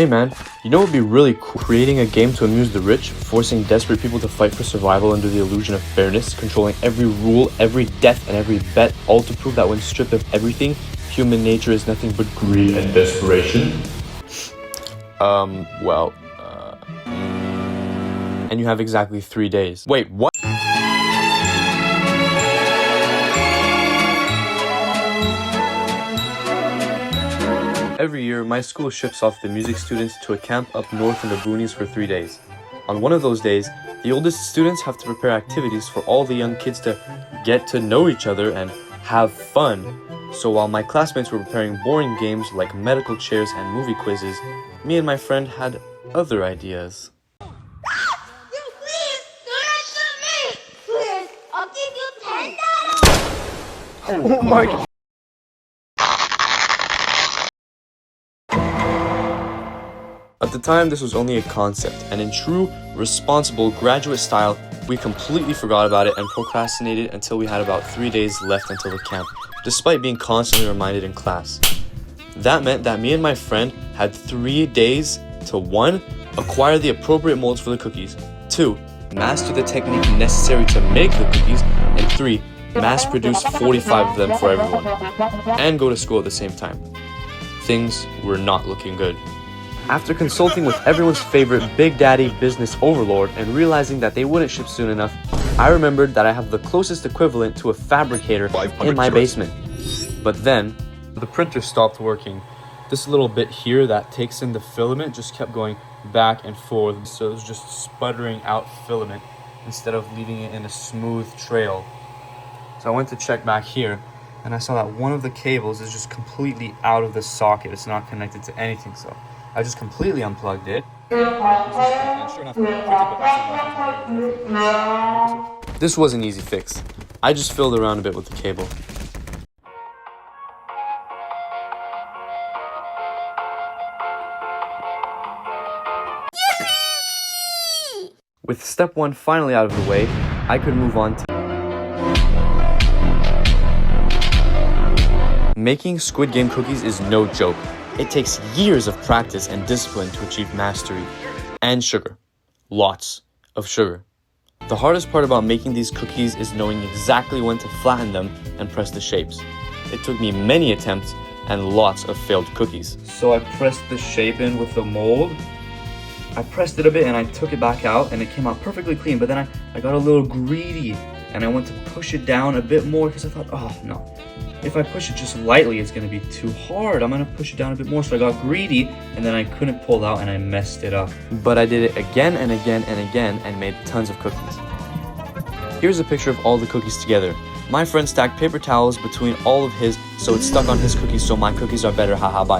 Hey man, you know what would be really cool? Creating a game to amuse the rich, forcing desperate people to fight for survival under the illusion of fairness, controlling every rule, every death, and every bet, all to prove that when stripped of everything, human nature is nothing but greed and desperation. And you have exactly 3 days. Wait, what? Every year, my school ships off the music students to a camp up north in the boonies for 3 days. On one of those days, the oldest students have to prepare activities for all the young kids to get to know each other and have fun. So while my classmates were preparing boring games like medical chairs and movie quizzes, me and my friend had other ideas. Oh my God. At the time, this was only a concept, and in true, responsible graduate style, we completely forgot about it and procrastinated until we had about 3 days left until the camp, despite being constantly reminded in class. That meant that me and my friend had 3 days to 1. Acquire the appropriate molds for the cookies, 2. Master the technique necessary to make the cookies, and 3. Mass produce 45 of them for everyone, and go to school at the same time. Things were not looking good. After consulting with everyone's favorite Big Daddy business overlord and realizing that they wouldn't ship soon enough, I remembered that I have the closest equivalent to a fabricator in my basement. But then, the printer stopped working. This little bit here that takes in the filament just kept going back and forth, so it was just sputtering out filament instead of leaving it in a smooth trail. So I went to check back here, and I saw that one of the cables is just completely out of the socket. It's not connected to anything, so I just completely unplugged it. This was an easy fix. I just filled around a bit with the cable. With step 1 finally out of the way, I could move on to making Squid Game cookies is no joke. It takes years of practice and discipline to achieve mastery. And sugar. Lots of sugar. The hardest part about making these cookies is knowing exactly when to flatten them and press the shapes. It took me many attempts and lots of failed cookies. So I pressed the shape in with the mold. I pressed it a bit and I took it back out and it came out perfectly clean, but then I got a little greedy and I went to push it down a bit more because I thought, oh no, if I push it just lightly, it's going to be too hard. I'm going to push it down a bit more. So I got greedy and then I couldn't pull out and I messed it up. But I did it again and again and again and made tons of cookies. Here's a picture of all the cookies together. My friend stacked paper towels between all of his, so it's stuck on his cookies, so my cookies are better, haha, bye.